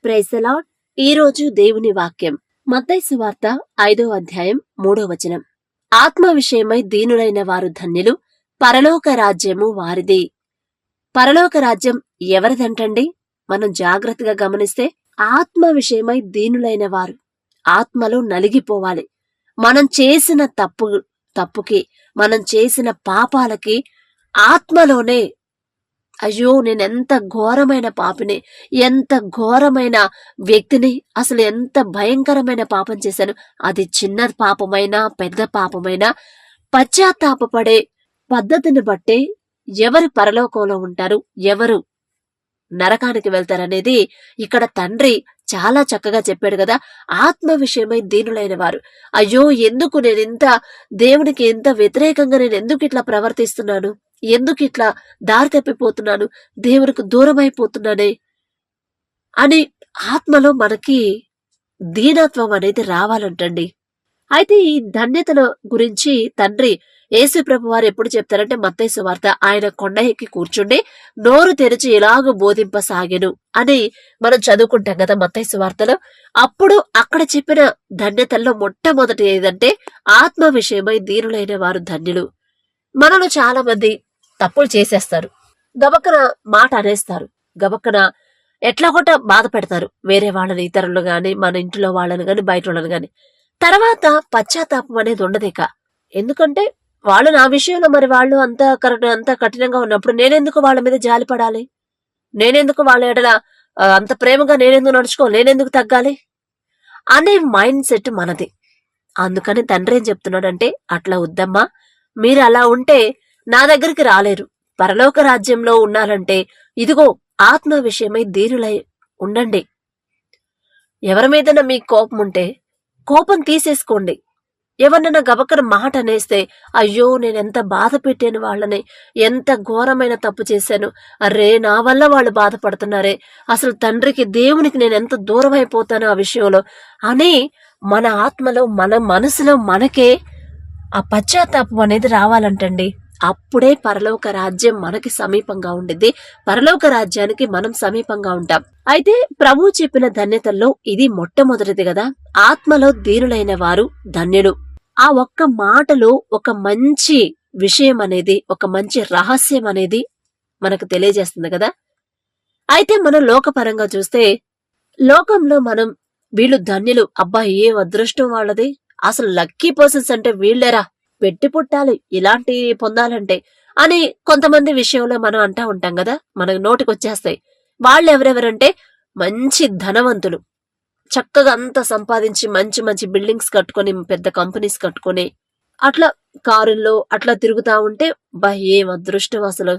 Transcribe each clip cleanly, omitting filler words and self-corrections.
Praise the lord. ఈ రోజు దేవుని వాక్యం మత్తయి సువార్త 5వ అధ్యాయం 3వ వచనం. ఆత్మ విషయమై దీనులైన వారు ధన్యులు, పరలోక రాజ్యము వారిది. పరలోక రాజ్యం ఎవరిదంటండి? మనం జాగ్రత్తగా గమనిస్తే ఆత్మ విషయమై దీనులైన వారు ఆత్మలో నలిగిపోవాలి. మనం చేసిన తప్పుకి మనం చేసిన పాపాలకి ఆత్మలోనే అయ్యో నేనెంత ఘోరమైన పాపిని, ఎంత ఘోరమైన వ్యక్తిని, అసలు ఎంత భయంకరమైన పాపం చేశాను, అది చిన్న పాపమైనా పెద్ద పాపమైనా పశ్చాత్తాపపడే పద్ధతిని బట్టే ఎవరు పరలోకంలో ఉంటారు, ఎవరు నరకానికి వెళ్తారనేది ఇక్కడ తండ్రి చాలా చక్కగా చెప్పాడు కదా. ఆత్మ విషయమై దీనులైన వారు, అయ్యో ఎందుకు నేనింత దేవునికి ఎంత వ్యతిరేకంగా నేను ఎందుకు ఇట్లా ప్రవర్తిస్తున్నాను, ఎందుకు ఇట్లా దారి తప్పిపోతున్నాను, దేవునికి దూరం అయిపోతున్నానే అని ఆత్మలో మనకి దీనత్వం అనేది రావాలంటండి. అయితే ఈ ధన్యతల గురించి తండ్రి యేసు ప్రభు వారు ఎప్పుడు చెప్తారంటే మత్తయి సువార్త, ఆయన కొండ ఎక్కి కూర్చుండి నోరు తెరిచి ఇలాగ బోధింపసాగెను అని మనం చదువుకుంటాం కదా మత్తయి సువార్తలో. అప్పుడు అక్కడ చెప్పిన ధన్యతల్లో మొట్టమొదటి ఏదంటే ఆత్మ విషయమై దీనులైన వారు ధన్యులు. మనలో చాలా మంది తప్పులు చేసేస్తారు, గబక్కన మాట అనేస్తారు, గబక్కన ఎట్లా కూడా బాధ పెడతారు వేరే వాళ్ళని, ఇతరులు గాని, మన ఇంట్లో వాళ్ళని గాని, బయట వాళ్ళని గాని. తర్వాత పశ్చాత్తాపం అనేది ఉండదిక. ఎందుకంటే వాళ్ళు నా విషయంలో మరి వాళ్ళు అంత కఠినంగా ఉన్నప్పుడు నేనెందుకు వాళ్ళ మీద జాలి పడాలి, నేనెందుకు వాళ్ళ ఎడల అంత ప్రేమగా నేనెందుకు నడుచుకోవాలి, నేనెందుకు తగ్గాలి అనే మైండ్ సెట్ మనది. అందుకని తండ్రి ఏం చెప్తున్నాడంటే, అట్లా వద్దమ్మా, మీరు అలా ఉంటే నా దగ్గరికి రాలేరు. పరలోక రాజ్యంలో ఉండాలంటే ఇదిగో ఆత్మ విషయమై దీనులై ఉండండి. ఎవరి మీదైనా మీకు కోపం ఉంటే కోపం తీసేసుకోండి. ఎవరినైనా గబక్కన మాట అనేస్తే అయ్యో నేనెంత బాధ పెట్టాను వాళ్ళని, ఎంత ఘోరమైన తప్పు చేశాను, అర్రే నా వల్ల వాళ్ళు బాధపడుతున్నారే, అసలు తండ్రికి దేవునికి నేను ఎంత దూరం అయిపోతాను ఆ విషయంలో అని మన ఆత్మలో మన మనసులో మనకే ఆ పశ్చాత్తాపం అనేది రావాలంటండి. అప్పుడే పరలోక రాజ్యం మనకి సమీపంగా ఉండిద్ది, పరలోక రాజ్యానికి మనం సమీపంగా ఉంటాం. అయితే ప్రభు చెప్పిన ధన్యతల్లో ఇది మొట్టమొదటిది కదా, ఆత్మలో దీనులైన వారు ధన్యులు. ఆ ఒక్క మాటలో ఒక మంచి విషయం అనేది, ఒక మంచి రహస్యం అనేది మనకు తెలియజేస్తుంది కదా. అయితే మనం లోకపరంగా చూస్తే లోకంలో మనం వీళ్ళు ధన్యులు, అబ్బా ఏం అదృష్టం వాళ్ళది, అసలు లక్కీ పర్సన్స్ అంటే వీళ్ళేరా, పెట్టి పుట్టాలి ఇలాంటి పొందాలంటే అని కొంతమంది విషయంలో మనం అంటా ఉంటాం కదా, మనకు నోటికి వచ్చేస్తాయి. వాళ్ళు ఎవరెవరంటే మంచి ధనవంతులు, చక్కగా అంతా సంపాదించి మంచి మంచి బిల్డింగ్స్ కట్టుకొని, పెద్ద కంపెనీస్ కట్టుకొని అట్లా కారుల్లో అట్లా తిరుగుతా ఉంటే బా ఏం అదృష్టం, అసలు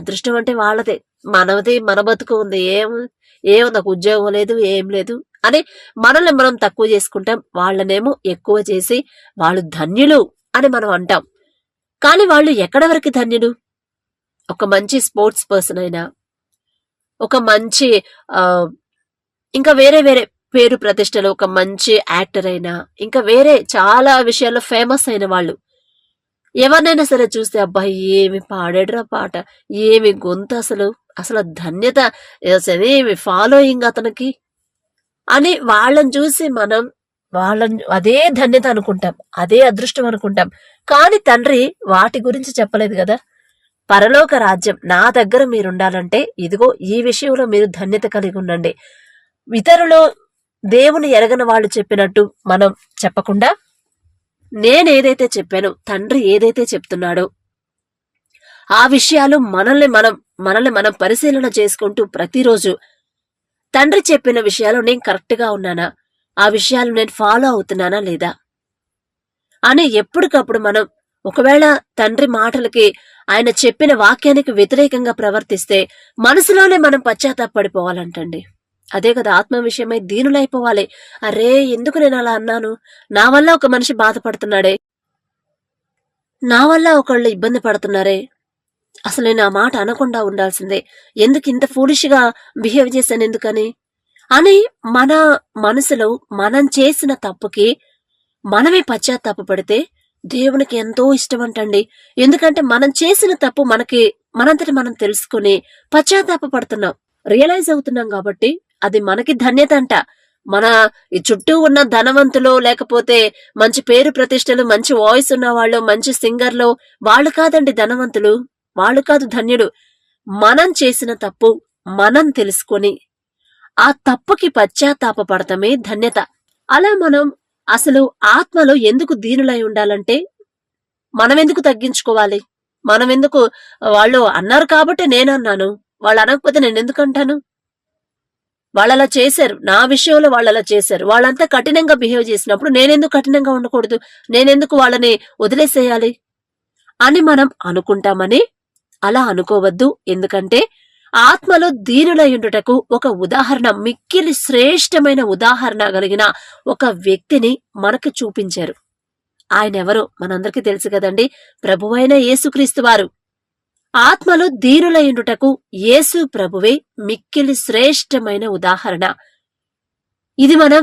అదృష్టం అంటే వాళ్ళదే, మనది మన బతుకు ఉంది, ఏం నాకు ఉద్యోగం లేదు, ఏం లేదు అని మనల్ని మనం తక్కువ చేసుకుంటాం. వాళ్ళనేమో ఎక్కువ చేసి వాళ్ళు ధన్యులు అని మనం అంటాం. కానీ వాళ్ళు ఎక్కడ వరకు ధన్యులు? ఒక మంచి స్పోర్ట్స్ పర్సన్ అయినా, ఒక మంచి ఇంకా వేరే వేరే పేరు ప్రతిష్టలు, ఒక మంచి యాక్టర్ అయినా, ఇంకా వేరే చాలా విషయాల్లో ఫేమస్ అయిన వాళ్ళు ఎవరినైనా సరే చూస్తే అబ్బాయి ఏమి పాడాడురా పాట, ఏమి గొంతు, అసలు ధన్యత, ఏమి ఫాలోయింగ్ అతనికి అని వాళ్ళని చూసి మనం వాళ్ళని అదే ధన్యత అనుకుంటాం, అదే అదృష్టం అనుకుంటాం. కాని తండ్రి వాటి గురించి చెప్పలేదు కదా. పరలోక రాజ్యం నా దగ్గర మీరుండాలంటే ఇదిగో ఈ విషయంలో మీరు ధన్యత కలిగి ఉండండి. ఇతరులు దేవుని ఎరగని వాళ్ళు చెప్పినట్టు మనం చెప్పకుండా, నేనేదైతే చెప్పానో, తండ్రి ఏదైతే చెప్తున్నాడో ఆ విషయాలు మనల్ని మనం పరిశీలన చేసుకుంటూ ప్రతిరోజు తండ్రి చెప్పిన విషయాలు నేను కరెక్ట్ గా ఉన్నానా, ఆ విషయాలు నేను ఫాలో అవుతున్నానా లేదా అని ఎప్పటికప్పుడు మనం, ఒకవేళ తండ్రి మాటలకి ఆయన చెప్పిన వాక్యానికి వ్యతిరేకంగా ప్రవర్తిస్తే మనసులోనే మనం పశ్చాత్తాపడిపోవాలంటండి. అదే కదా ఆత్మ విషయమై దీనులైపోవాలి. అరే ఎందుకు నేను అలా అన్నాను, నా వల్ల ఒక మనిషి బాధపడుతున్నాడే, నా వల్ల ఒకళ్ళు ఇబ్బంది పడుతున్నారే, అసలు నేను ఆ మాట అనకుండా ఉండాల్సిందే, ఎందుకు ఇంత ఫూలిష్ గా బిహేవ్ చేశాను ఎందుకని అని మన మనసులో మనం చేసిన తప్పుకి మనమే పశ్చాత్తాపపడితే దేవునికి ఎంతో ఇష్టమంటండి. ఎందుకంటే మనం చేసిన తప్పు మనంతటి మనం తెలుసుకుని పశ్చాత్తాపపడుతున్నాం, రియలైజ్ అవుతున్నాం కాబట్టి అది మనకి ధన్యత అంట. మన ఈ చుట్టూ ఉన్న ధనవంతులు, లేకపోతే మంచి పేరు ప్రతిష్టలు, మంచి వాయిస్ ఉన్న వాళ్ళు, మంచి సింగర్లు, వాళ్ళు కాదండి ధనవంతులు, వాళ్ళు కాదు ధన్యుడు. మనం చేసిన తప్పు మనం తెలుసుకొని ఆ తప్పుకి పశ్చాత్తాపపడటమే ధన్యత. అలా మనం అసలు ఆత్మలో ఎందుకు దీనులై ఉండాలంటే, మనమెందుకు తగ్గించుకోవాలి? మనమెందుకు, వాళ్ళు అన్నారు కాబట్టి నేనన్నాను, వాళ్ళు అనకపోతే నేనెందుకంటాను? వాళ్ళలా చేశారు, నా విషయంలో వాళ్ళలా చేశారు, వాళ్ళంతా కఠినంగా బిహేవ్ చేసినప్పుడు నేనెందుకు కఠినంగా ఉండకూడదు? నేనెందుకు వాళ్ళని వదిలేసేయాలి అని మనం అనుకుంటామని అలా అనుకోవద్దు. ఎందుకంటే ఆత్మలో దీనులయుండుటకు ఒక ఉదాహరణ, మిక్కిలి శ్రేష్టమైన ఉదాహరణ కలిగిన ఒక వ్యక్తిని మనకు చూపించారు. ఆయనెవరో మనందరికీ తెలుసు కదండి, ప్రభువైన యేసుక్రీస్తు వారు. ఆత్మలో దీనులయుండుటకు యేసు ప్రభువే మిక్కిలి శ్రేష్టమైన ఉదాహరణ. ఇది మనం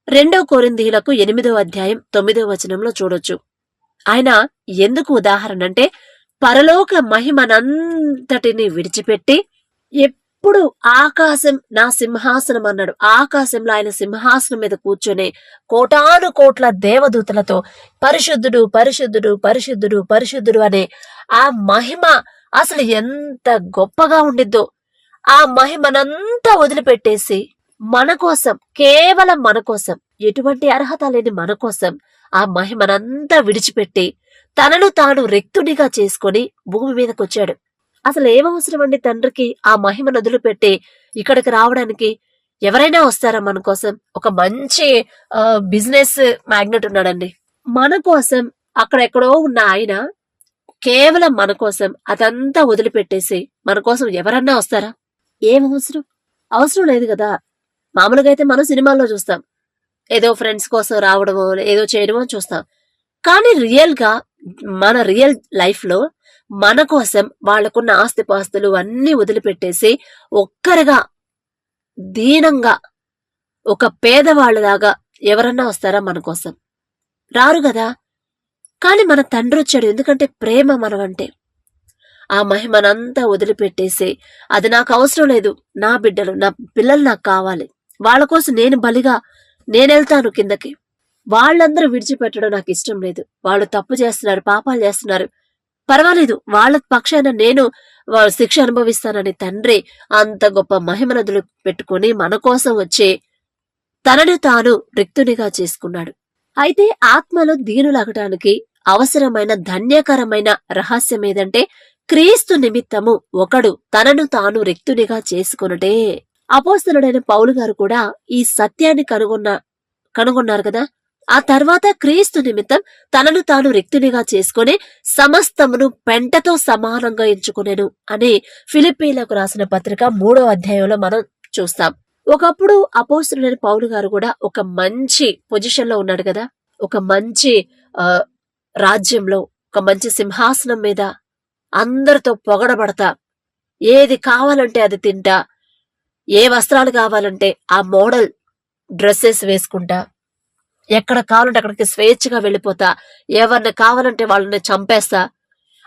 2 కొరింథీయులకు 8వ అధ్యాయం 9వ వచనంలో చూడొచ్చు. ఆయన ఎందుకు ఉదాహరణ అంటే, పరలోక మహిమనంతటిని విడిచిపెట్టి ఎప్పుడు ఆకాశం నా సింహాసనం అన్నాడు. ఆకాశంలో ఆయన సింహాసనం మీద కూర్చొని కోటాను కోట్ల దేవదూతలతో పరిశుద్ధుడు పరిశుద్ధుడు పరిశుద్ధుడు పరిశుద్ధుడు అనే ఆ మహిమ అసలు ఎంత గొప్పగా ఉండిద్దో, ఆ మహిమనంతా వదిలిపెట్టేసి మన కోసం, కేవలం మన కోసం, ఎటువంటి అర్హత లేని మన కోసం ఆ మహిమనంతా విడిచిపెట్టి తనను తాను రిక్తుడిగా చేసుకొని భూమి మీదకి వచ్చాడు. అసలు ఏమవసరం అండి తండ్రికి ఆ మహిమను వదిలిపెట్టి ఇక్కడికి రావడానికి? ఎవరైనా వస్తారా మన కోసం? ఒక మంచి బిజినెస్ మ్యాగ్నెట్ ఉన్నాడండి, మన కోసం అక్కడెక్కడో ఉన్న ఆయన కేవలం మన కోసం అదంతా వదిలిపెట్టేసి మన కోసం ఎవరన్నా వస్తారా? ఏం అవసరం? అవసరం లేదు కదా. మామూలుగా అయితే మనం సినిమాల్లో చూస్తాం, ఏదో ఫ్రెండ్స్ కోసం రావడమో ఏదో చేయడమో చూస్తాం. కానీ రియల్ గా మన రియల్ లైఫ్ లో మన కోసం వాళ్లకున్న ఆస్తిపాస్తులు అన్నీ వదిలిపెట్టేసి ఒక్కరిగా దీనంగా ఒక పేదవాళ్ళలాగా ఎవరన్నా వస్తారా మన కోసం? రారు కదా. కానీ మన తండ్రి వచ్చాడు, ఎందుకంటే ప్రేమ మనమంటే. ఆ మహిమనంతా వదిలిపెట్టేసి, అది నాకు అవసరం లేదు, నా బిడ్డలు, నా పిల్లలు నాకు కావాలి, వాళ్ళ కోసం నేను బలిగా నేనెళ్తాను కిందకి, వాళ్ళందరూ విడిచిపెట్టడం నాకు ఇష్టం లేదు, వాళ్ళు తప్పు చేస్తున్నారు, పాపాలు చేస్తున్నారు, పర్వాలేదు, వాళ్ళ పక్షాన నేను శిక్ష అనుభవిస్తానని తండ్రి అంత గొప్ప మహిమనదులు పెట్టుకుని మన కోసం వచ్చి తనను తాను రిక్తునిగా చేసుకున్నాడు. అయితే ఆత్మలో దీనులగటానికి అవసరమైన ధన్యకరమైన రహస్యం ఏదంటే, క్రీస్తు నిమిత్తము ఒకడు తనను తాను రిక్తునిగా చేసుకొనుటే. అపోస్తలుడైన పౌలు గారు కూడా ఈ సత్యాన్ని కనుగొన్నారు కదా. ఆ తర్వాత క్రీస్తు నిమిత్తం తనను తాను రిక్తునిగా చేసుకుని సమస్తమును పెంటతో సమానంగా ఎంచుకునేను అని ఫిలిప్పీలకు రాసిన పత్రిక 3వ అధ్యాయంలో మనం చూస్తాం. ఒకప్పుడు అపోస్తలుడైన పౌలు గారు కూడా ఒక మంచి పొజిషన్ లో ఉన్నాడు కదా. ఒక మంచి రాజ్యంలో, ఒక మంచి సింహాసనం మీద అందరితో పొగడబడతా, ఏది కావాలంటే అది తింటా, ఏ వస్త్రాలు కావాలంటే ఆ మోడల్ డ్రెస్సెస్ వేసుకుంటా, ఎక్కడ కావాలంటే అక్కడికి స్వేచ్ఛగా వెళ్ళిపోతా, ఎవరిని కావాలంటే వాళ్ళని చంపేస్తా,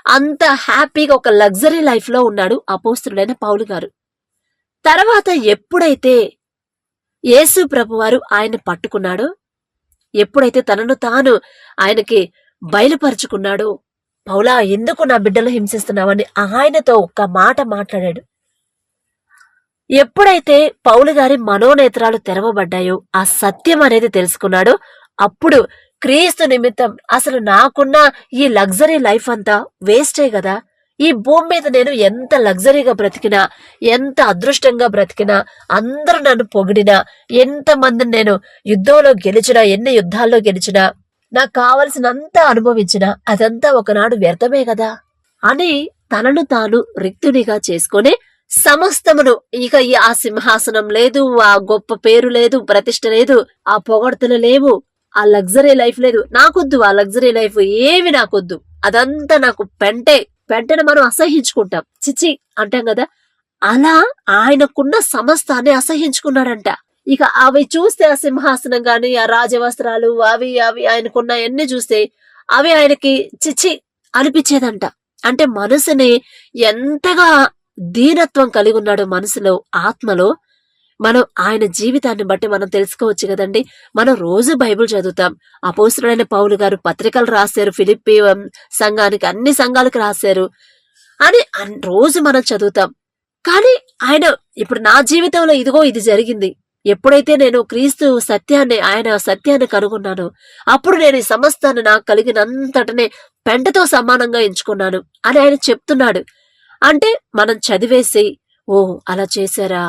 అంత హ్యాపీగా ఒక లగ్జరీ లైఫ్ లో ఉన్నాడు అపోస్తలుడైన పౌలు గారు. తర్వాత ఎప్పుడైతే యేసు ప్రభువారు ఆయన పట్టుకున్నాడో, ఎప్పుడైతే తనను తాను ఆయనకి బయలుపరుచుకున్నాడో, పౌలా ఎందుకు నా బిడ్డలు హింసిస్తున్నావని ఆయనతో ఒక్క మాట మాట్లాడాడు. ఎప్పుడైతే పౌలు గారి మనోనేత్రాలు తెరవబడ్డాయో, ఆ సత్యం అనేది తెలుసుకున్నాడో, అప్పుడు క్రీస్తు నిమిత్తం అసలు నాకున్న ఈ లగ్జరీ లైఫ్ అంతా వేస్టే కదా, ఈ భూమి మీద నేను ఎంత లగ్జరీగా బ్రతికినా, ఎంత అదృష్టంగా బ్రతికినా, అందరూ నన్ను పొగిడినా, ఎంతమందిని నేను యుద్ధంలో గెలిచినా, ఎన్ని యుద్ధాల్లో గెలిచినా, నాకు కావలసినంత అనుభవించినా అదంతా ఒకనాడు వ్యర్థమే కదా అని తనను తాను రిక్తునిగా చేసుకుని సమస్తమును, ఇక ఆ సింహాసనం లేదు, ఆ గొప్ప పేరు లేదు, ప్రతిష్ట లేదు, ఆ పొగడ్తలు లేవు, ఆ లగ్జరీ లైఫ్ లేదు, నాకొద్దు ఆ లగ్జరీ లైఫ్, ఏవి నాకొద్దు, అదంతా నాకు పెంటను మనం అసహించుకుంటాం, చిచి అంటాం కదా. అలా ఆయనకున్న సమస్తాన్ని అసహించుకున్నాడంట. ఇక అవి చూస్తే, ఆ సింహాసనం గాని, ఆ రాజవస్త్రాలు, అవి ఆయనకున్న ఎన్ని చూస్తే అవి ఆయనకి చిచి అనిపించేదంట. అంటే మనసుని ఎంతగా దీనత్వం కలిగి ఉన్నాడు మనసులో, ఆత్మలో. మనం ఆయన జీవితాన్ని బట్టి మనం తెలుసుకోవచ్చు కదండి. మనం రోజు బైబిల్ చదువుతాం. అపోస్తలుడైన పౌలు గారు పత్రికలు రాశారు, ఫిలిప్పి సంఘానికి, అన్ని సంఘాలకు రాశారు అని రోజు మనం చదువుతాం. కానీ ఆయన ఇప్పుడు నా జీవితంలో ఇదిగో ఇది జరిగింది, ఎప్పుడైతే నేను క్రీస్తు సత్యాన్ని, ఆయన సత్యాన్ని కనుగొన్నానో అప్పుడు నేను ఈ సమస్తాన్ని నాకు కలిగినంతటనే పెంటతో సమానంగా ఎంచుకున్నాను అని ఆయన చెప్తున్నాడు. అంటే మనం చదివేసి ఓ అలా చేశారా,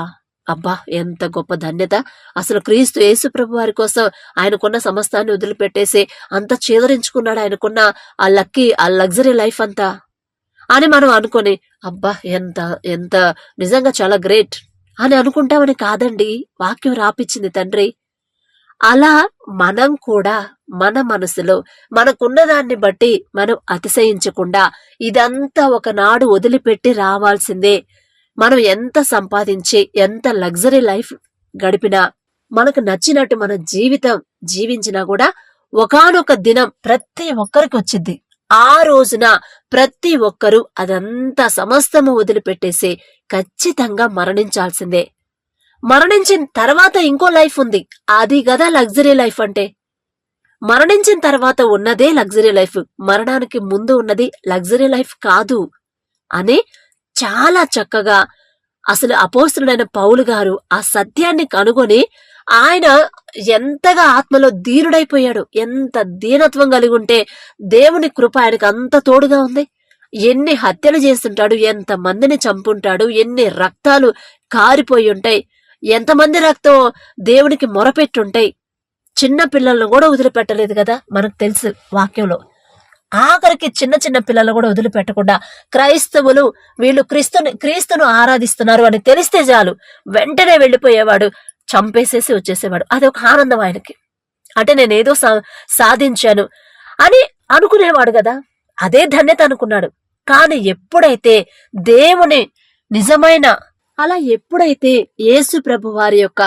అబ్బా ఎంత గొప్ప ధన్యత, అసలు క్రీస్తు యేసు ప్రభు వారి కోసం ఆయనకున్న సమస్తాన్ని వదిలిపెట్టేసి అంత చేదరించుకున్నాడు, ఆయనకున్న ఆ లగ్జరీ లైఫ్ అంతా అని మనం అనుకొని అబ్బా ఎంత ఎంత నిజంగా చాలా గ్రేట్ అని అనుకుంటామని కాదండి వాక్యం రాపిచ్చింది తండ్రి. అలా మనం కూడా మన మనసులో మనకున్న దాన్ని బట్టి మనం అతిశయించకుండా ఇదంతా ఒకనాడు వదిలిపెట్టి రావాల్సిందే. మనం ఎంత సంపాదించి ఎంత లగ్జరీ లైఫ్ గడిపినా, మనకు నచ్చినట్టు మన జీవితం జీవించినా కూడా ఒకానొక దినం ప్రతి ఒక్కరికి వచ్చింది. ఆ రోజున ప్రతి ఒక్కరూ అదంతా సమస్తము వదిలిపెట్టేసి ఖచ్చితంగా మరణించాల్సిందే. మరణించిన తర్వాత ఇంకో లైఫ్ ఉంది, అది గదా లగ్జరీ లైఫ్ అంటే. మరణించిన తర్వాత ఉన్నదే లగ్జరీ లైఫ్, మరణానికి ముందు ఉన్నది లగ్జరీ లైఫ్ కాదు అని చాలా చక్కగా అసలు అపోస్తలుడైన పౌలు గారు ఆ సత్యాన్ని కనుగొని ఆయన ఎంతగా ఆత్మలో దీనుడైపోయాడు. ఎంత దీనత్వం కలిగి ఉంటే దేవుని కృప ఆయనకు అంత తోడుగా ఉంది. ఎన్ని హత్యలు చేస్తుంటాడు, ఎంత మందిని చంపుంటాడు, ఎన్ని రక్తాలు కారిపోయి ఉంటాయి, ఎంతమంది రక్తం దేవునికి మొరపెట్టుంటాయి. చిన్న పిల్లలను కూడా వదిలిపెట్టలేదు కదా, మనకు తెలుసు వాక్యంలో. ఆఖరికి చిన్న చిన్న పిల్లలు కూడా వదిలిపెట్టకుండా క్రైస్తవులు వీళ్ళు క్రీస్తును ఆరాధిస్తున్నారు అని తెలిస్తే చాలు వెంటనే వెళ్ళిపోయేవాడు, చంపేసేసి వచ్చేసేవాడు. అది ఒక ఆనందం ఆయనకి. అంటే నేనేదో సాధించాను అని అనుకునేవాడు కదా, అదే ధన్యత అనుకున్నాడు. కాని ఎప్పుడైతే దేవుని నిజమైన అలా ఎప్పుడైతే యేసు ప్రభు వారి యొక్క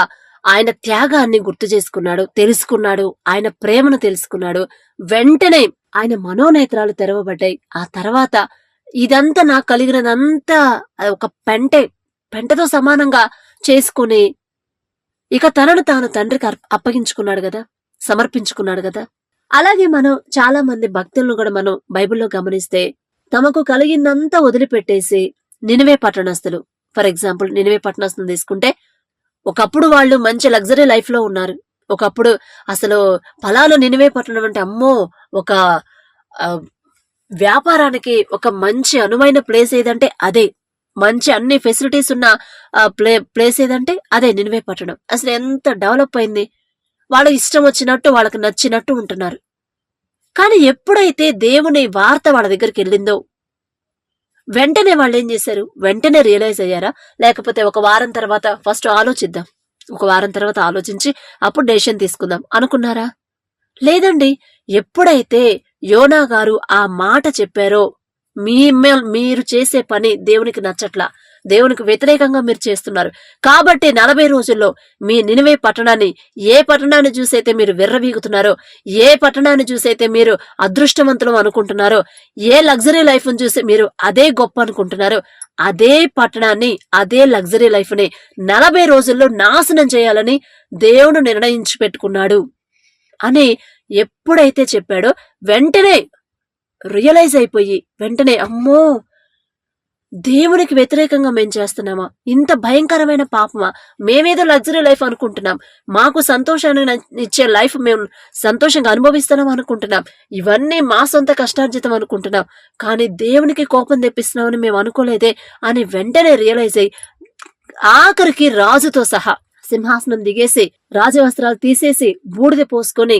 ఆయన త్యాగాన్ని గుర్తు చేసుకున్నాడు, తెలుసుకున్నాడు, ఆయన ప్రేమను తెలుసుకున్నాడు, వెంటనే ఆయన మనోనేత్రాలు తెరవబడ్డాయి. ఆ తర్వాత ఇదంతా నాకు కలిగినదంతా ఒక పెంటతో సమానంగా చేసుకుని ఇక తనను తాను తండ్రికి అప్పగించుకున్నాడు కదా, సమర్పించుకున్నాడు కదా. అలాగే మనం చాలా మంది భక్తులను కూడా మనం బైబిల్లో గమనిస్తే తమకు కలిగిందంతా వదిలిపెట్టేసి నినివే పట్టణస్తులు, ఫర్ ఎగ్జాంపుల్ నినివే పట్టణస్తులు తీసుకుంటే ఒకప్పుడు వాళ్ళు మంచి లగ్జరీ లైఫ్ లో ఉన్నారు. ఒకప్పుడు అసలు ఫలాలు నినివే పట్టణం అంటే అమ్మో, ఒక వ్యాపారానికి ఒక మంచి అనువైన ప్లేస్ ఏదంటే అదే, మంచి అన్ని ఫెసిలిటీస్ ఉన్న ప్లేస్ ఏదంటే అదే నినివే పట్టణం. అసలు ఎంత డెవలప్ అయింది, వాళ్ళ ఇష్టం వచ్చినట్టు వాళ్ళకి నచ్చినట్టు ఉంటున్నారు. కానీ ఎప్పుడైతే దేవుని వార్త వాళ్ళ దగ్గరికి వెళ్ళిందో వెంటనే వాళ్ళు ఏం చేశారు, వెంటనే రియలైజ్ అయ్యారా, లేకపోతే ఒక వారం తర్వాత ఫస్ట్ ఆలోచిద్దాం, ఒక వారం తర్వాత ఆలోచించి అప్పుడు డెసిషన్ తీసుకుందాం అనుకున్నారా? లేదండి. ఎప్పుడైతే యోనా గారు ఆ మాట చెప్పారో మీరు చేసే పని దేవునికి నచ్చట్లా, దేవునికి వ్యతిరేకంగా మీరు చేస్తున్నారు కాబట్టి 40 రోజుల్లో మీ నినివే పట్టణాన్ని, ఏ పట్టణాన్ని చూసైతే మీరు విర్రవీగుతున్నారో, ఏ పట్టణాన్ని చూసైతే మీరు అదృష్టవంతులు అనుకుంటున్నారో, ఏ లగ్జరీ లైఫ్ ని చూసి మీరు అదే గొప్ప అనుకుంటున్నారో, అదే పట్టణాన్ని, అదే లగ్జరీ లైఫ్ ని 40 రోజుల్లో నాశనం చేయాలని దేవుడు నిర్ణయించి పెట్టుకున్నాడు అని ఎప్పుడైతే చెప్పాడో వెంటనే రియలైజ్ అయిపోయి వెంటనే అమ్మో, దేవునికి వ్యతిరేకంగా మేం చేస్తున్నామా, ఇంత భయంకరమైన పాపమా, మేమేదో లగ్జరీ లైఫ్ అనుకుంటున్నాం, మాకు సంతోషాన్ని ఇచ్చే లైఫ్ మేము సంతోషంగా అనుభవిస్తున్నాం అనుకుంటున్నాం, ఇవన్నీ మా సొంత కష్టార్జితం అనుకుంటున్నాం, కానీ దేవునికి కోపం తెప్పిస్తున్నామని మేము అనుకోలేదే అని వెంటనే రియలైజ్ అయ్యి ఆఖరికి రాజుతో సహా సింహాసనం దిగేసి రాజవస్త్రాలు తీసేసి బూడిద పోసుకొని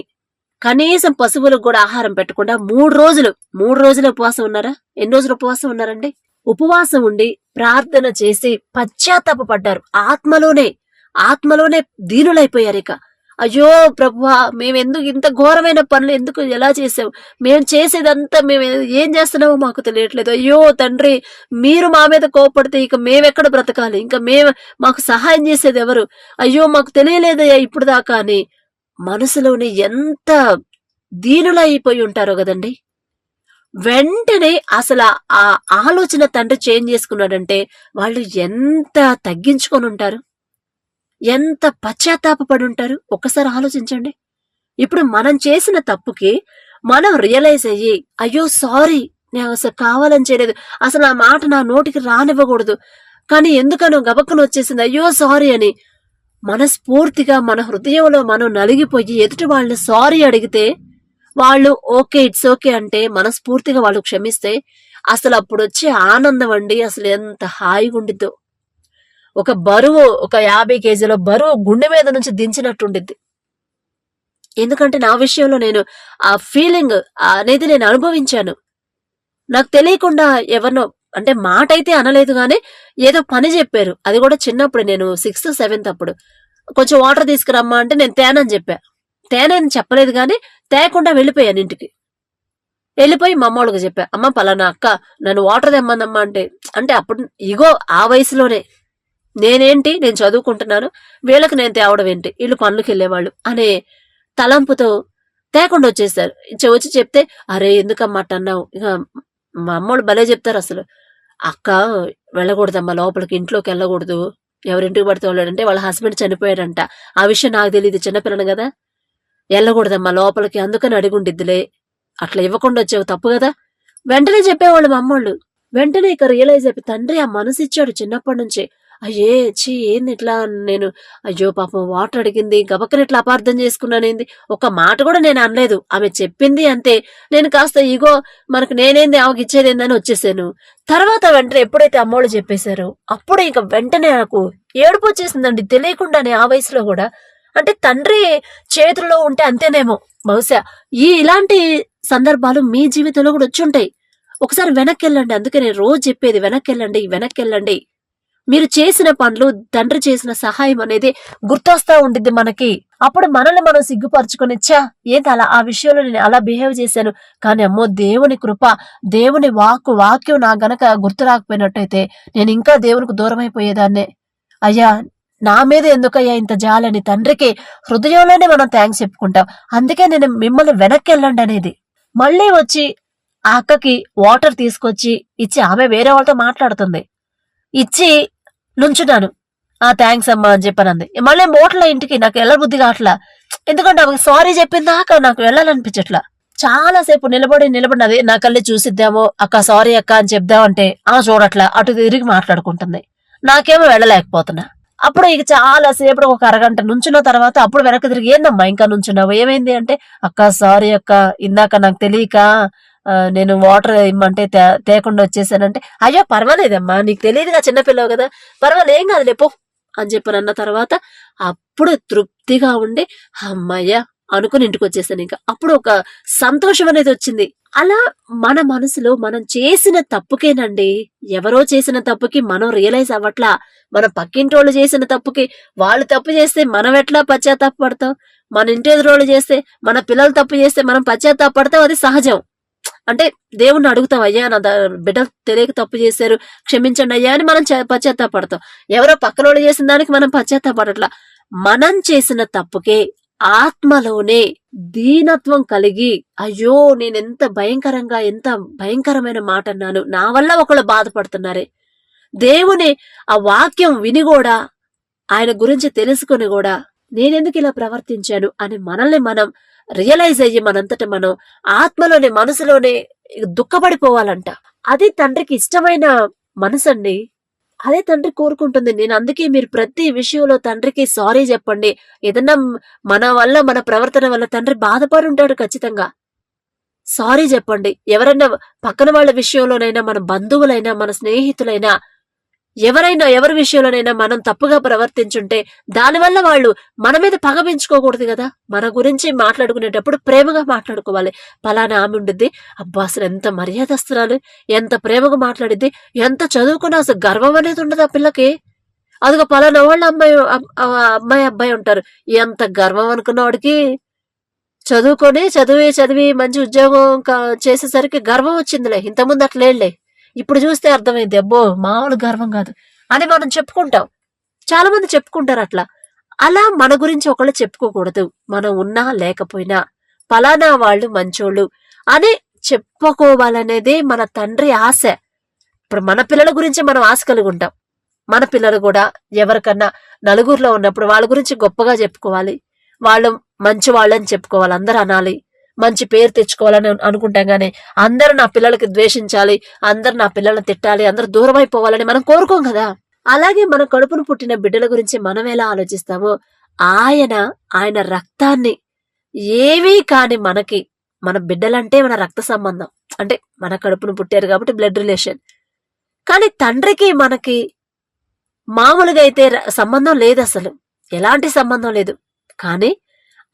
కనీసం పశువులకు కూడా ఆహారం పెట్టకుండా 3 రోజులు ఉపవాసం ఉన్నారా? ఎన్ని రోజులు ఉపవాసం ఉన్నారండి? ఉపవాసం ఉండి ప్రార్థన చేసి పశ్చాత్తాపపడ్డారు. ఆత్మలోనే దీనులైపోయారు. ఇక అయ్యో ప్రభువా, మేమెందుకు ఇంత ఘోరమైన పనులు ఎందుకు ఎలా చేసావు, మేము చేసేదంతా మేము ఏం చేస్తున్నామో మాకు తెలియట్లేదు, అయ్యో తండ్రి మీరు మా మీద కోపడితే ఇక మేమెక్కడ బ్రతకాలి, ఇంకా మాకు సహాయం చేసేది ఎవరు, అయ్యో మాకు తెలియలేదయ్యా ఇప్పుడు దాకా అని మనసులోని ఎంత దీనులైపోయి ఉంటారో కదండి. వెంటనే అసలు ఆ ఆలోచన తండ్రి చేంజ్ చేసుకున్నాడంటే వాళ్ళు ఎంత తగ్గించుకొని ఉంటారు. ఎంత పశ్చాత్తాపపడి ఉంటారు ఒక్కసారి ఆలోచించండి. ఇప్పుడు మనం చేసిన తప్పుకి మనం రియలైజ్ అయ్యి, అయ్యో సారీ, నేను అసలు కావాలని చేయలేదు, అసలు ఆ మాట నా నోటికి రానివ్వకూడదు, కానీ ఎందుకనో గబక్కన వచ్చేసింది, అయ్యో సారీ అని మనస్ఫూర్తిగా మన హృదయంలో మనం నలిగిపోయి ఎదుటి వాళ్ళని సారీ అడిగితే వాళ్ళు ఓకే ఇట్స్ ఓకే అంటే మనస్ఫూర్తిగా వాళ్ళు క్షమిస్తే అసలు అప్పుడు వచ్చే ఆనందం అండి అసలు ఎంత హాయిగా ఉండిద్దో. ఒక బరువు, ఒక 50 కేజీల బరువు గుండె మీద నుంచి దించినట్టుండిద్ది. ఎందుకంటే నా విషయంలో నేను ఆ ఫీలింగ్ అనేది నేను అనుభవించాను. నాకు తెలియకుండా ఎవరినో అంటే మాట అయితే అనలేదు గానీ ఏదో పని చెప్పారు. అది కూడా చిన్నప్పుడు, నేను 6th 7th అప్పుడు. కొంచెం వాటర్ తీసుకురమ్మా అంటే నేను తేనని చెప్పా. తేనని చెప్పలేదు గానీ తేకుండా వెళ్ళిపోయాను ఇంటికి. వెళ్ళిపోయి మా అమ్మోళ్ళకి చెప్పా, అమ్మ పలానా అక్క నన్ను వాటర్ తెమ్మనమ్మా అంటే, అంటే అప్పుడు ఇగో ఆ వయసులోనే నేనేంటి, నేను చదువుకుంటున్నాను, వీళ్ళకి నేను తేవడం ఏంటి, వీళ్ళు పనులకు వెళ్ళేవాళ్ళు అనే తలంపుతో తేకుండా వచ్చేసారు. వచ్చి చెప్తే, అరే ఎందుకమ్మా అట్ట అన్నావు. ఇక మా అమ్మోళ్ళు భలే చెప్తారు అసలు, అక్క వెళ్ళకూడదమ్మా లోపలికి, ఇంట్లోకి వెళ్ళకూడదు, ఎవరింటికి పడితే వాళ్ళంటే వాళ్ళ హస్బెండ్ చనిపోయాడంట, ఆ విషయం నాకు తెలియదు, చిన్నపిల్లను కదా, వెళ్ళకూడదమ్మా లోపలికి, అందుకని అడిగుండిద్దిలే, అట్లా ఇవ్వకుండా వచ్చావు తప్పు కదా. వెంటనే చెప్పేవాళ్ళు మా అమ్మోళ్ళు. వెంటనే ఇక రియలైజ్ అయిపోయి, తండ్రి ఆ మనసు ఇచ్చాడు చిన్నప్పటి నుంచే. అయ్యే చీ ఏంది ఇట్లా, నేను అయ్యో పాపం వాటర్ అడిగింది, గబక్కన ఇట్లా అపార్థం చేసుకున్నానేంది, ఒక మాట కూడా నేను అనలేదు, ఆమె చెప్పింది అంతే, నేను కాస్త ఇగో మనకు నేనేంది ఆమెకి ఇచ్చేదేందని వచ్చేసాను. తర్వాత వెంటనే ఎప్పుడైతే అమ్మోళ్ళు చెప్పేశారో అప్పుడు ఇక వెంటనే నాకు ఏడుపు వచ్చేసిందండి తెలియకుండానే ఆ వయసులో కూడా. అంటే తండ్రి చేతుల్లో ఉంటే అంతేనేమో బహుశా. ఇలాంటి సందర్భాలు మీ జీవితంలో కూడా వచ్చుంటాయి. ఒకసారి వెనక్కి వెళ్ళండి. అందుకే నేను రోజు చెప్పేది, వెనక్కి వెళ్ళండి. మీరు చేసిన పనులు, తండ్రి చేసిన సహాయం అనేది గుర్తొస్తా ఉండిద్ది మనకి. అప్పుడు మనల్ని మనం సిగ్గుపరచుకొని, చ్చా ఏంటి అలా ఆ విషయంలో నేను అలా బిహేవ్ చేశాను, కానీ అమ్మో దేవుని కృప, దేవుని వాక్యం నా గనక గుర్తు రాకపోయినట్టయితే నేను ఇంకా దేవునికి దూరం అయిపోయేదాన్నే. అయ్యా నా మీద ఎందుకయ్యా ఇంత జాలని తండ్రికి హృదయంలోనే మనం థ్యాంక్స్ చెప్పుకుంటాం. అందుకే నేను మిమ్మల్ని వెనక్కి వెళ్ళండి అనేది. మళ్ళీ వచ్చి ఆ అక్కకి వాటర్ తీసుకొచ్చి ఇచ్చి, ఆమె వేరే వాళ్ళతో మాట్లాడుతుంది, ఇచ్చి నుంచున్నాను. థ్యాంక్స్ అమ్మా అని చెప్పానంది. మళ్ళీ మోట్ల ఇంటికి నాకు వెళ్ళబుద్ధి కావట్లా, ఎందుకంటే ఆమెకు సారీ చెప్పిందాక నాకు వెళ్ళాలనిపించట్లా. చాలా సేపు నిలబడినది నా కళ్ళే చూసిద్దామో, అక్క సారీ అక్క అని చెప్దామంటే చూడట్లా, అటు తిరిగి మాట్లాడుకుంటుంది. నాకేమో వెళ్ళలేకపోతున్నా. అప్పుడు ఇక చాలా సేపు ఒక అరగంట నుంచున్న తర్వాత అప్పుడు వెనక్కి తిరిగి, ఏందమ్మా ఇంకా నుంచున్నావు, ఏమైంది అంటే, అక్క సారీ అక్క, ఇందాక నాకు తెలియక నేను వాటర్ ఇమ్మంటే తేకుండా వచ్చేసానంటే, అయ్యో పర్వాలేదమ్మా నీకు తెలియదుగా, చిన్నపిల్లవు కదా, పర్వాలేదు ఏం కాదు లేపో అని చెప్పనన్న తర్వాత అప్పుడు తృప్తిగా ఉండి అమ్మయ్య అనుకుని ఇంటికి వచ్చేసాను. ఇంకా అప్పుడు ఒక సంతోషం అనేది వచ్చింది. అలా మన మనసులో మనం చేసిన తప్పుకేనండి, ఎవరో చేసిన తప్పుకి మనం రియలైజ్ అవ్వట్లా, మన పక్కింటోళ్ళు చేసిన తప్పుకి, వాళ్ళు తప్పు చేస్తే మనం ఎట్లా పశ్చాత్తాపడతాం, మన ఇంటి ఎదురోళ్ళు చేస్తే, మన పిల్లలు తప్పు చేస్తే మనం పశ్చాత్తాపడతాం, అది సహజం. అంటే దేవుణ్ణి అడుగుతాం, అయ్యా నా బిడ్డ తెలియక తప్పు చేశారు క్షమించండి అయ్యా అని మనం పశ్చాత్తాపడతాం. ఎవరో పక్కనోళ్ళు చేసిన దానికి మనం పశ్చాత్తాపడట్లా. మనం చేసిన తప్పుకే ఆత్మలోనే దీనత్వం కలిగి, అయ్యో నేనెంత భయంకరమైన మాట అన్నాను, నా వల్ల ఒకళ్ళు బాధపడుతున్నారే, దేవుని ఆ వాక్యం విని కూడా, ఆయన గురించి తెలుసుకుని కూడా నేనెందుకు ఇలా ప్రవర్తించాను అని మనల్ని మనం రియలైజ్ అయ్యి మనంతట మనం ఆత్మలోనే మనసులోనే దుఃఖపడిపోవాలంట. అది తండ్రికి ఇష్టమైన మనసండి, అదే తండ్రి కోరుకుంటుంది. నేను అందుకే మీరు ప్రతి విషయంలో తండ్రికి సారీ చెప్పండి. ఏదన్నా మన వల్ల, మన ప్రవర్తన వల్ల తండ్రి బాధపడి ఉంటాడు ఖచ్చితంగా. సారీ చెప్పండి. ఎవరైనా పక్కన వాళ్ళ విషయంలోనైనా, మన బంధువులైనా, మన స్నేహితులైనా, ఎవరి విషయంలోనైనా మనం తప్పుగా ప్రవర్తించుంటే దానివల్ల వాళ్ళు మన మీద పగ పెంచుకోకూడదు కదా. మన గురించి మాట్లాడుకునేటప్పుడు ప్రేమగా మాట్లాడుకోవాలి. పలానా ఆమె ఉండిద్ది, అబ్బా అసలు ఎంత మర్యాదస్తురాలు, ఎంత ప్రేమగా మాట్లాడిద్ది, ఎంత చదువుకున్నా అసలు గర్వం అనేది ఉండదు ఆ పిల్లకి. అదిగో పలానా వాళ్ళ అబ్బాయి ఉంటారు, ఎంత గర్వం అనుకున్న వాడికి చదివి మంచి ఉద్యోగం చేసేసరికి గర్వం వచ్చిందిలే, ఇంతకుముందు అట్లేళ్లే, ఇప్పుడు చూస్తే అర్థమైంది, అబ్బో మామూలు గర్వం కాదు అని మనం చెప్పుకుంటాం. చాలా మంది చెప్పుకుంటారు అట్లా. అలా మన గురించి ఒకళ్ళు చెప్పుకోకూడదు. మనం ఉన్నా లేకపోయినా పలానా వాళ్ళు మంచోళ్ళు అని చెప్పుకోవాలనేదే మన తండ్రి ఆశ. ఇప్పుడు మన పిల్లల గురించి మనం ఆశ కలిగి ఉంటాం, మన పిల్లలు కూడా ఎవరికన్నా నలుగురిలో ఉన్నప్పుడు వాళ్ళ గురించి గొప్పగా చెప్పుకోవాలి, వాళ్ళు మంచి వాళ్ళని చెప్పుకోవాలి, అందరూ అనాలి, మంచి పేరు తెచ్చుకోవాలని అనుకుంటాం గానీ అందరూ నా పిల్లలకి ద్వేషించాలి, అందరూ నా పిల్లల్ని తిట్టాలి, అందరూ దూరం అయిపోవాలని మనం కోరుకోం కదా. అలాగే మన కడుపును పుట్టిన బిడ్డల గురించి మనం ఎలా ఆలోచిస్తామో ఆయన రక్తాన్ని ఏవీ కాని మనకి, మన బిడ్డలంటే మన రక్త సంబంధం, అంటే మన కడుపును పుట్టారు కాబట్టి బ్లడ్ రిలేషన్. కానీ తండ్రికి మనకి మామూలుగా అయితే సంబంధం లేదు, అసలు ఎలాంటి సంబంధం లేదు. కానీ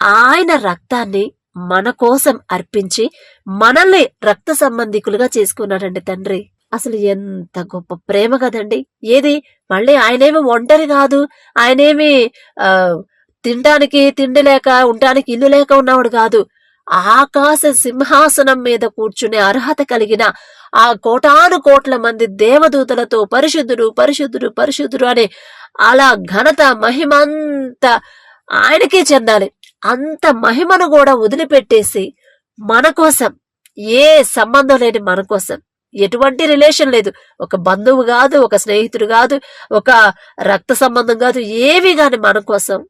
ఆయన రక్తాన్ని మన కోసం అర్పించి మనల్ని రక్త సంబంధికులుగా చేసుకున్నాడండి తండ్రి. అసలు ఎంత గొప్ప ప్రేమ కదండి. ఏది మళ్ళీ ఆయనేమి ఒంటరి కాదు, ఆయనేమి తినడానికి తిండి లేక ఉండడానికి ఇల్లు లేక ఉన్నవాడు కాదు. ఆకాశ సింహాసనం మీద కూర్చునే అర్హత కలిగిన ఆ కోటాను కోట్ల మంది దేవదూతలతో పరిశుద్ధుడు పరిశుద్ధుడు పరిశుద్ధుడు అనే అలా ఘనత మహిమంతా ఆయనకే చెందాలి. అంత మహిమను కూడా వదిలిపెట్టేసి మన కోసం, ఏ సంబంధం లేని మన కోసం, ఎటువంటి రిలేషన్ లేదు, ఒక బంధువు కాదు, ఒక స్నేహితుడు కాదు, ఒక రక్త సంబంధం కాదు, ఏవి కాని మన కోసం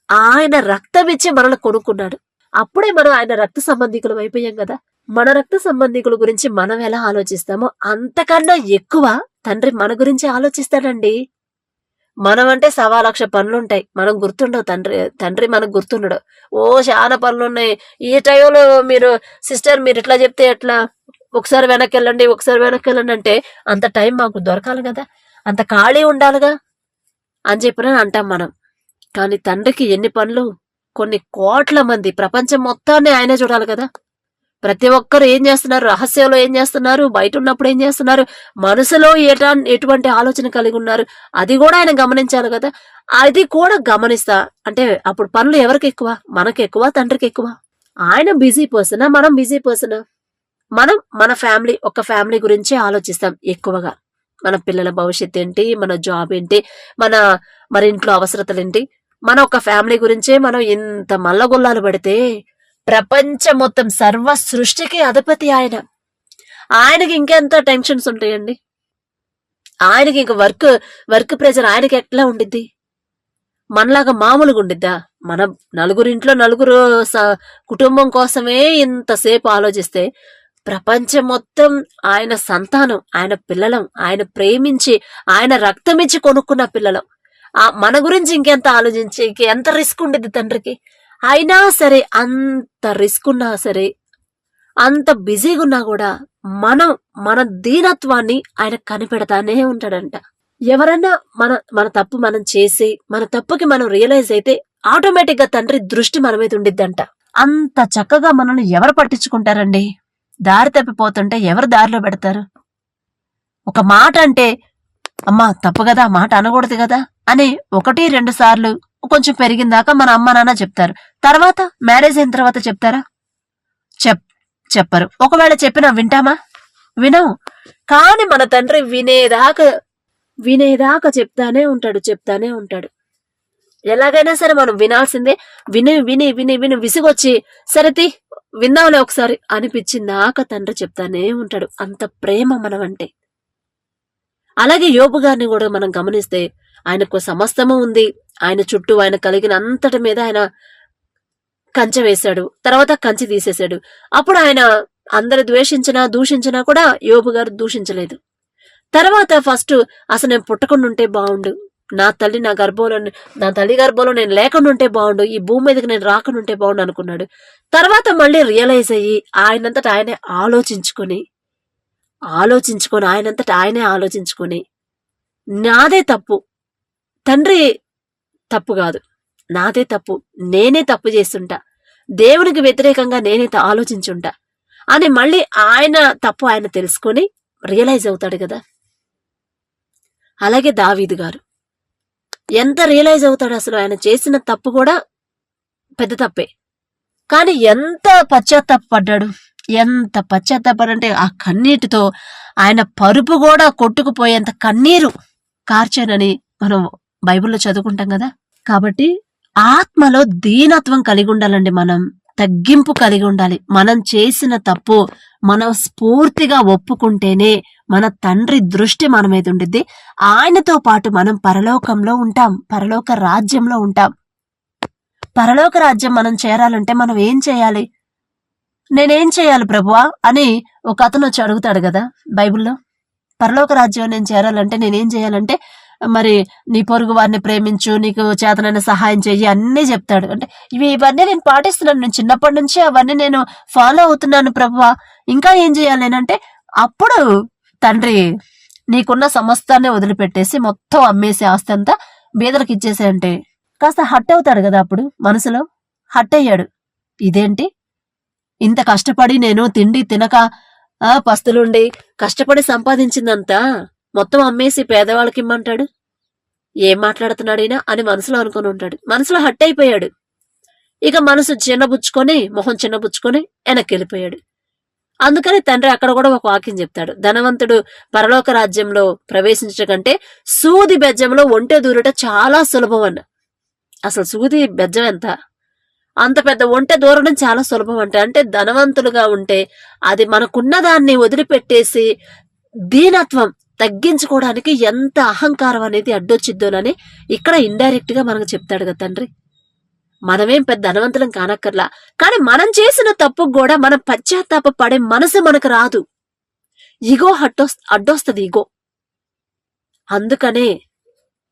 ఆయన రక్తం ఇచ్చి మనల్ని కొనుక్కున్నాడు. అప్పుడే మనం ఆయన రక్త సంబంధికులు అయిపోయాం కదా. మన రక్త సంబంధికుల గురించి మనం ఎలా ఆలోచిస్తామో అంతకన్నా ఎక్కువ తండ్రి మన గురించి ఆలోచిస్తాడండి. మనం అంటే 1,00,000 పనులుంటాయి, మనం గుర్తుండవు. తండ్రి మనకు గుర్తుండడు. చాలా పనులున్నాయి, ఈ టైంలో మీరు సిస్టర్ మీరు ఇట్లా చెప్తే ఎట్లా, ఒకసారి వెనక్కి వెళ్ళండి అంటే అంత టైం మాకు దొరకాలి కదా, అంత ఖాళీ ఉండాలిగా అని చెప్పిన అంటాం మనం. కానీ తండ్రికి ఎన్ని పనులు, కొన్ని కోట్ల మంది, ప్రపంచం మొత్తాన్ని ఆయనే చూడాలి కదా. ప్రతి ఒక్కరు ఏం చేస్తున్నారు, రహస్యంలో ఏం చేస్తున్నారు, బయట ఉన్నప్పుడు ఏం చేస్తున్నారు, మనసులో ఎటువంటి ఆలోచన కలిగి ఉన్నారు, అది కూడా ఆయన గమనించాలి కదా. అది కూడా గమనిస్తా అంటే అప్పుడు పనులు ఎవరికి ఎక్కువ, మనకి ఎక్కువ, తండ్రికి ఎక్కువ. ఆయన బిజీ పర్సనా, మనం బిజీ పర్సనా? మనం మన ఫ్యామిలీ, ఒక ఫ్యామిలీ గురించి ఆలోచిస్తాం ఎక్కువగా. మన పిల్లల భవిష్యత్తు ఏంటి, మన జాబ్ ఏంటి, మన ఇంట్లో అవసరతలు ఏంటి, మన ఒక ఫ్యామిలీ గురించే మనం ఇంత మల్లగొల్లాలు పడితే ప్రపంచం మొత్తం సర్వ సృష్టికి అధిపతి ఆయన. ఆయనకి ఇంకెంత టెన్షన్స్ ఉంటాయండి. ఆయనకి ఇంక వర్క్ ప్రెజర్ ఆయనకి ఎట్లా ఉండిద్ది, మనలాగా మామూలుగా ఉండిద్దా? మన నలుగురు కుటుంబం కోసమే ఇంతసేపు ఆలోచిస్తే ప్రపంచం మొత్తం ఆయన సంతానం, ఆయన పిల్లలం, ఆయన ప్రేమించి ఆయన రక్తమిచ్చి కొనుక్కున్న పిల్లలం. మన గురించి ఇంకెంత ఆలోచించి ఎంత రిస్క్ ఉండిద్ది తండ్రికి. అయినా సరే, అంత రిస్క్ ఉన్నా సరే, అంత బిజీగా ఉన్నా కూడా మన దీనత్వాన్ని ఆయన కనిపెడతానే ఉంటాడంట. ఎవరన్నా మన తప్పు మనం చేసి మన తప్పుకి మనం రియలైజ్ అయితే ఆటోమేటిక్ గా తండ్రి దృష్టి మన మీద ఉండిద్దంట. అంత చక్కగా మనల్ని ఎవరు పట్టించుకుంటారండి? దారి తప్పిపోతుంటే ఎవరు దారిలో పెడతారు? ఒక మాట అంటే అమ్మా తప్పు కదా, మాట అనకూడదు కదా అని 1-2 సార్లు కొంచెం పెరిగిందాకా మన అమ్మ నాన్న చెప్తారు. తర్వాత మ్యారేజ్ అయిన తర్వాత చెప్తారా? చెప్పరు. ఒకవేళ చెప్పినా వింటామా? వినం. కాని మన తండ్రి వినేదాకా చెప్తానే ఉంటాడు. ఎలాగైనా సరే మనం వినాల్సిందే. విని విని విని విని విసిగొచ్చి సరేతి విందాంలే ఒకసారి అనిపించిందాక తండ్రి చెప్తానే ఉంటాడు. అంత ప్రేమ మనమంటే. అలాగే యోబు గారిని కూడా మనం గమనిస్తే ఆయనకు సమస్తము ఉంది, ఆయన చుట్టూ ఆయన కలిగిన అంతటి మీద ఆయన కంచె వేశాడు, తర్వాత కంచె తీసేశాడు. అప్పుడు ఆయన అందరు దూషించినా కూడా యోబు గారు దూషించలేదు. తర్వాత ఫస్ట్ అసలు నేను పుట్టకుండా ఉంటే బాగుండు, నా తల్లి గర్భంలో నేను లేకుండా ఉంటే బాగుండు, ఈ భూమి మీదకి నేను రాకుండా ఉంటే బాగుండు అనుకున్నాడు. తర్వాత మళ్ళీ రియలైజ్ అయ్యి ఆయనంతటా ఆయనే ఆలోచించుకొని నాదే తప్పు, తండ్రి తప్పు కాదు, నాదే తప్పు, నేనే తప్పు చేస్తుంటా, దేవునికి వ్యతిరేకంగా నేనే ఆలోచించుంటా అని మళ్ళీ ఆయన తప్పు ఆయన తెలుసుకొని రియలైజ్ అవుతాడు కదా. అలాగే దావీదు గారు ఎంత రియలైజ్ అవుతాడు, అసలు ఆయన చేసిన తప్పు కూడా పెద్ద తప్పే, కానీ ఎంత పశ్చాత్తాపడ్డాడంటే ఆ కన్నీటితో ఆయన పరుపు కూడా కొట్టుకుపోయేంత కన్నీరు కార్చానని మనం బైబిల్లో చదువుకుంటాం కదా. కాబట్టి ఆత్మలో దీనత్వం కలిగి ఉండాలండి, మనం తగ్గింపు కలిగి ఉండాలి. మనం చేసిన తప్పు మనం స్ఫూర్తిగా ఒప్పుకుంటేనే మన తండ్రి దృష్టి మన మీద ఉండిద్ది. ఆయనతో పాటు మనం పరలోకంలో ఉంటాం, పరలోక రాజ్యంలో ఉంటాం. పరలోక రాజ్యం మనం చేరాలంటే మనం ఏం చేయాలి? నేనేం చేయాలి ప్రభువా అని ఒక అతను వచ్చి అడుగుతాడు కదా బైబిల్లో. పరలోక రాజ్యం నేను చేరాలంటే నేనేం చేయాలంటే, మరి నీ పొరుగు వారిని ప్రేమించు, నీకు చేతనైన సహాయం చెయ్యి అన్నీ చెప్తాడు. అంటే ఇవన్నీ నేను పాటిస్తున్నాను, నేను చిన్నప్పటి నుంచి అవన్నీ నేను ఫాలో అవుతున్నాను ప్రభువా, ఇంకా ఏం చేయాలి నేనంటే, అప్పుడు తండ్రి నీకున్న సమస్తాన్ని వదిలిపెట్టేసి మొత్తం అమ్మేసి ఆస్తి అంతా బీదలకు ఇచ్చేసేయంటే కాస్త హట్ అవుతాడు కదా. అప్పుడు మనసులో హట్ అయ్యాడు. ఇదేంటి ఇంత కష్టపడి నేను తిండి తినక పస్తులుండి కష్టపడి సంపాదించిందంతా మొత్తం అమ్మేసి పేదవాళ్ళకి ఇమ్మంటాడు, ఏం మాట్లాడుతున్నాడైనా అని మనసులో అనుకుని ఉంటాడు. మనసులో హట్ అయిపోయాడు. ఇక మనసు చిన్నబుచ్చుకొని, మొహం చిన్నబుచ్చుకొని వెనక్కి వెళ్ళిపోయాడు. అందుకని తండ్రి అక్కడ కూడా ఒక వాక్యం చెప్తాడు, ధనవంతుడు పరలోక రాజ్యంలో ప్రవేశించట కంటే సూది బెజ్జంలో ఒంటె దూరట చాలా సులభం అన్న. అసలు సూది బెజ్జం ఎంత, అంత పెద్ద ఒంటె దూరడం చాలా సులభం అంటే ధనవంతులుగా ఉంటే అది మనకున్న దాన్ని వదిలిపెట్టేసి దీనత్వం తగ్గించుకోవడానికి ఎంత అహంకారం అనేది అడ్డొచ్చిద్దోనని ఇక్కడ ఇండైరెక్ట్ గా మనకు చెప్తాడు కదా తండ్రి. మనమేం పెద్ద ధనవంతులం కానక్కర్లా, కానీ మనం చేసిన తప్పు కూడా మనం పశ్చాత్తాప పడే మనసు మనకు రాదు. ఇగో అడ్డొస్తుంది ఇగో. అందుకనే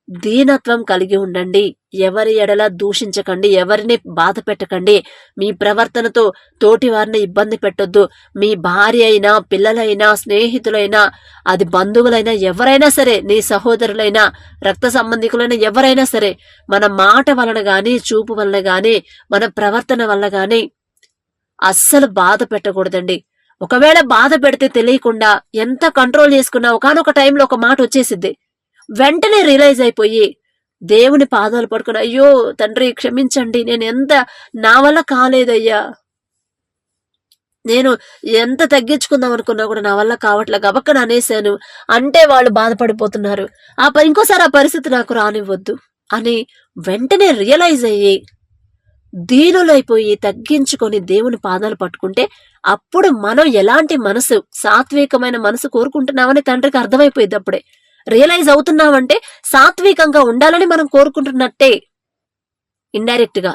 దీనత్వం కలిగి ఉండండి, ఎవరి ఎడల దూషించకండి, ఎవరిని బాధ పెట్టకండి, మీ ప్రవర్తనతో తోటి వారిని ఇబ్బంది పెట్టొద్దు. మీ భార్య అయినా, పిల్లలైనా, స్నేహితులైనా, అది బంధువులైనా, ఎవరైనా సరే, నీ సహోదరులైనా, రక్త సంబంధికులైనా ఎవరైనా సరే, మన మాట వలన గాని, చూపు వలన గాని, మన ప్రవర్తన వలన గాని అస్సలు బాధ పెట్టకూడదండి. ఒకవేళ బాధ పెడితే తెలియకుండా ఎంత కంట్రోల్ చేసుకున్నా ఒకానొక టైంలో ఒక మాట వచ్చేసిద్ది. వెంటనే రియలైజ్ అయిపోయి దేవుని పాదాలు పడుకుని, అయ్యో తండ్రి క్షమించండి, నేను ఎంత నా వల్ల కాలేదయ్యా, నేను ఎంత తగ్గించుకుందాం అనుకున్నా కూడా నా వల్ల కావట్లే, గబక్కన అనేశాను అంటే వాళ్ళు బాధపడిపోతున్నారు, ఇంకోసారి ఆ పరిస్థితి నాకు రానివ్వద్దు అని వెంటనే రియలైజ్ అయ్యి దీనులైపోయి తగ్గించుకొని దేవుని పాదాలు పట్టుకుంటే అప్పుడు మనం ఎలాంటి మనసు, సాత్వికమైన మనసు కోరుకుంటున్నామని తండ్రికి అర్థమైపోయింది. అప్పుడే రియలైజ్ అవుతున్నామంటే సాత్వికంగా ఉండాలని మనం కోరుకుంటున్నట్టే ఇండైరెక్ట్ గా.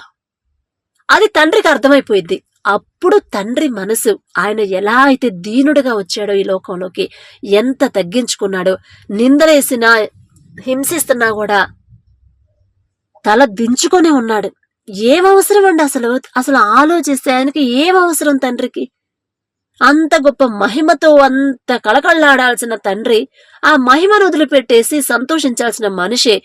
అది తండ్రికి అర్థమైపోయింది. అప్పుడు తండ్రి మనసు, ఆయన ఎలా అయితే దీనుడిగా వచ్చాడో ఈ లోకంలోకి, ఎంత తగ్గించుకున్నాడో, నిందలేసినా హింసిస్తున్నా కూడా తల దించుకొని ఉన్నాడు. ఏం అవసరం అండి అసలు ఆలోచిస్తే ఆయనకి ఏం అవసరం తండ్రికి? అంత గొప్ప మహిమతో అంత కళకళలాడాల్సిన తండ్రి ఆ మహిమను వదిలిపెట్టేసి సంతోషించాల్సిన మనిషి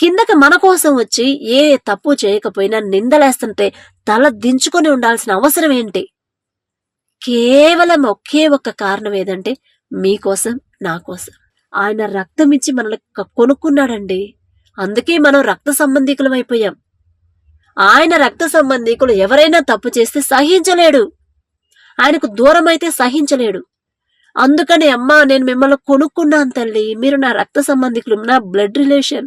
కిందకి మన కోసం వచ్చి ఏ తప్పు చేయకపోయినా నిందలేస్తుంటే తల దించుకొని ఉండాల్సిన అవసరం ఏంటి? కేవలం ఒకే ఒక్క కారణం ఏదంటే మీకోసం, నా కోసం. ఆయన రక్తం ఇచ్చి మనల్ని కొనుక్కున్నాడండి. అందుకే మనం రక్త సంబంధికులం అయిపోయాం. ఆయన రక్త సంబంధికులు ఎవరైనా తప్పు చేస్తే సహించలేడు, ఆయనకు దూరం అయితే సహించలేడు. అందుకని అమ్మా నేను మిమ్మల్ని కొనుక్కున్నాను తల్లి, మీరు నా రక్త సంబంధికులు, నా బ్లడ్ రిలేషన్,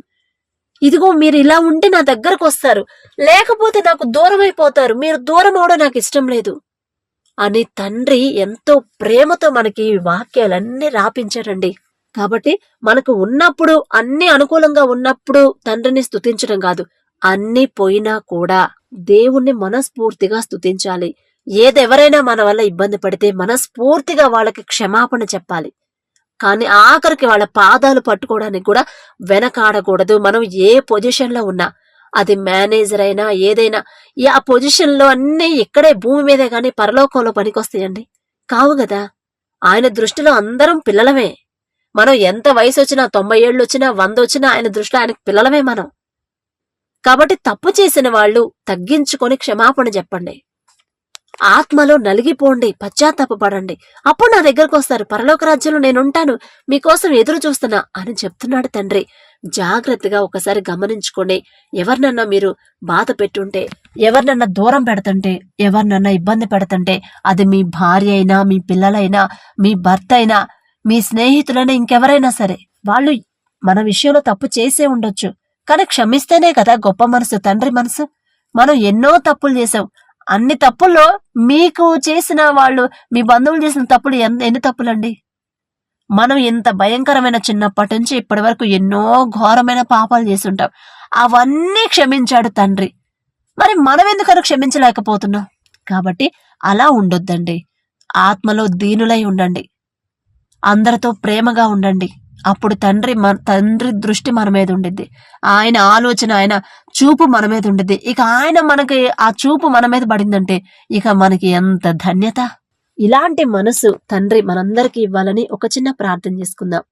ఇదిగో మీరు ఇలా ఉంటే నా దగ్గరకు వస్తారు, లేకపోతే నాకు దూరం అయిపోతారు, మీరు దూరం అవడం నాకు ఇష్టం లేదు అని తండ్రి ఎంతో ప్రేమతో మనకి ఈ వాక్యాలన్నీ రాపించారండి. కాబట్టి మనకు ఉన్నప్పుడు, అన్ని అనుకూలంగా ఉన్నప్పుడు తండ్రిని స్తుతించడం కాదు, అన్ని పోయినా కూడా దేవుణ్ణి మనస్ఫూర్తిగా స్తుతించాలి. ఏదెవరైనా మన వల్ల ఇబ్బంది పడితే మనస్ఫూర్తిగా వాళ్ళకి క్షమాపణ చెప్పాలి. కానీ ఆఖరికి వాళ్ళ పాదాలు పట్టుకోవడానికి కూడా వెనకాడకూడదు. మనం ఏ పొజిషన్ లో ఉన్నా, అది మేనేజర్ అయినా ఏదైనా, ఆ పొజిషన్ లో అన్ని ఇక్కడే భూమి మీదే గాని పరలోకంలో పనికొస్తాయండి? కావు కదా. ఆయన దృష్టిలో అందరం పిల్లలమే. మనం ఎంత వయసు వచ్చినా, 90 ఏళ్ళు వచ్చినా, 100 వచ్చినా ఆయన దృష్టిలో ఆయనకు పిల్లలమే మనం. కాబట్టి తప్పు చేసిన వాళ్ళు తగ్గించుకొని క్షమాపణ చెప్పండి, ఆత్మలో నలిగిపోండి, పశ్చాత్తాపపడండి. అప్పుడు నా దగ్గరకు వస్తారు, పరలోక రాజ్యంలో నేనుంటాను, మీకోసం ఎదురు చూస్తున్నా అని చెప్తున్నాడు తండ్రి. జాగ్రత్తగా ఒకసారి గమనించుకోండి. ఎవరినన్నా మీరు బాధ పెట్టుంటే, ఎవరినన్నా దూరం పెడుతుంటే, ఎవరినన్నా ఇబ్బంది పెడుతుంటే, అది మీ భార్య అయినా, మీ పిల్లలైనా, మీ భర్త అయినా, మీ స్నేహితులైనా, ఇంకెవరైనా సరే, వాళ్ళు మన విషయంలో తప్పు చేసే ఉండొచ్చు, కానీ క్షమిస్తేనే కదా గొప్ప మనసు, తండ్రి మనసు. మనం ఎన్నో తప్పులు చేసాం. అన్ని తప్పుల్లో మీకు చేసిన వాళ్ళు, మీ బంధువులు చేసిన తప్పులు ఎన్ని తప్పులండి? మనం ఎంత భయంకరమైన చిన్నప్పటి నుంచి ఇప్పటి వరకు ఎన్నో ఘోరమైన పాపాలు చేసుంటాం. అవన్నీ క్షమించాడు తండ్రి. మరి మనం ఎందుకని క్షమించలేకపోతున్నాం? కాబట్టి అలా ఉండొద్దండి. ఆత్మలో దీనులై ఉండండి. అందరితో ప్రేమగా ఉండండి. అప్పుడు తండ్రి దృష్టి మన మీద ఉండిద్ది. ఆయన ఆలోచన, ఆయన చూపు మన మీద ఉండిద్ది. ఇక ఆయన మనకి ఆ చూపు మన మీద పడిందంటే ఇక మనకి ఎంత ధన్యత. ఇలాంటి మనసు తండ్రి మనందరికీ ఇవ్వాలని ఒక చిన్న ప్రార్థన చేసుకుందాం.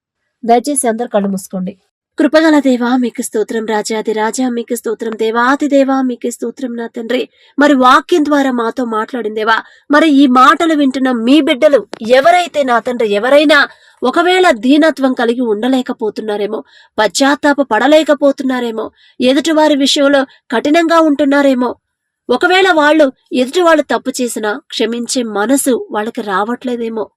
దయచేసి అందరు కళ్ళు మూసుకోండి. కృపగల దేవా మీకు స్తోత్రం, రాజాది రాజా మీకు స్తోత్రం, దేవాది దేవా మీకు స్తోత్రం నా తండ్రి. మరి వాక్యం ద్వారా మాతో మాట్లాడిందేవా, మరి ఈ మాటలు వింటున్న మీ బిడ్డలు ఎవరైతే నా తండ్రి, ఎవరైనా ఒకవేళ దీనత్వం కలిగి ఉండలేకపోతున్నారేమో, పశ్చాత్తాప పడలేకపోతున్నారేమో, ఎదుటివారి విషయంలో కఠినంగా ఉంటున్నారేమో, ఒకవేళ ఎదుటి వాళ్ళు తప్పు చేసినా క్షమించే మనసు వాళ్ళకి రావట్లేదేమో,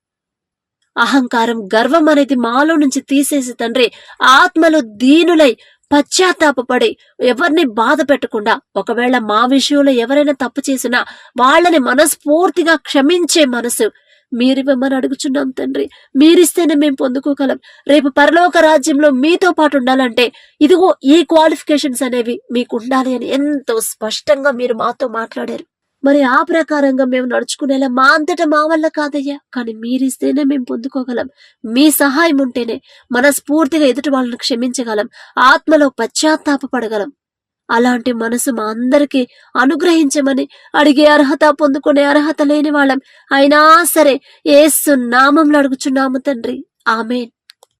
అహంకారం, గర్వం అనేది మాలో నుంచి తీసేసి తండ్రి, ఆత్మలు దీనులై పశ్చాత్తాపడి ఎవరిని బాధ పెట్టకుండా, ఒకవేళ మా విషయంలో ఎవరైనా తప్పు చేసినా వాళ్ళని మనస్ఫూర్తిగా క్షమించే మనసు మీరివ్వమని అడుగుచున్నాం తండ్రి. మీరిస్తేనే మేము పొందుకోగలం. రేపు పరలోక రాజ్యంలో మీతో పాటు ఉండాలంటే ఇదిగో ఈ క్వాలిఫికేషన్స్ అనేవి మీకు ఉండాలి అని ఎంతో స్పష్టంగా మీరు మాతో మాట్లాడారు. మరి ఆ ప్రకారంగా మేము నడుచుకునేలా మా అంతటా మా వల్ల కాదయ్యా, కానీ మీరిస్తేనే మేము పొందుకోగలం. మీ సహాయం ఉంటేనే మనస్ఫూర్తిగా ఎదుటి వాళ్ళని క్షమించగలం, ఆత్మలో పశ్చాత్తాపడగలం. అలాంటి మనసు మా అందరికీ అనుగ్రహించమని అడిగే అర్హత, పొందుకునే అర్హత లేని వాళ్ళం అయినా సరే యేసు నామంలో అడుగుచున్నాము తండ్రి. ఆమేన్.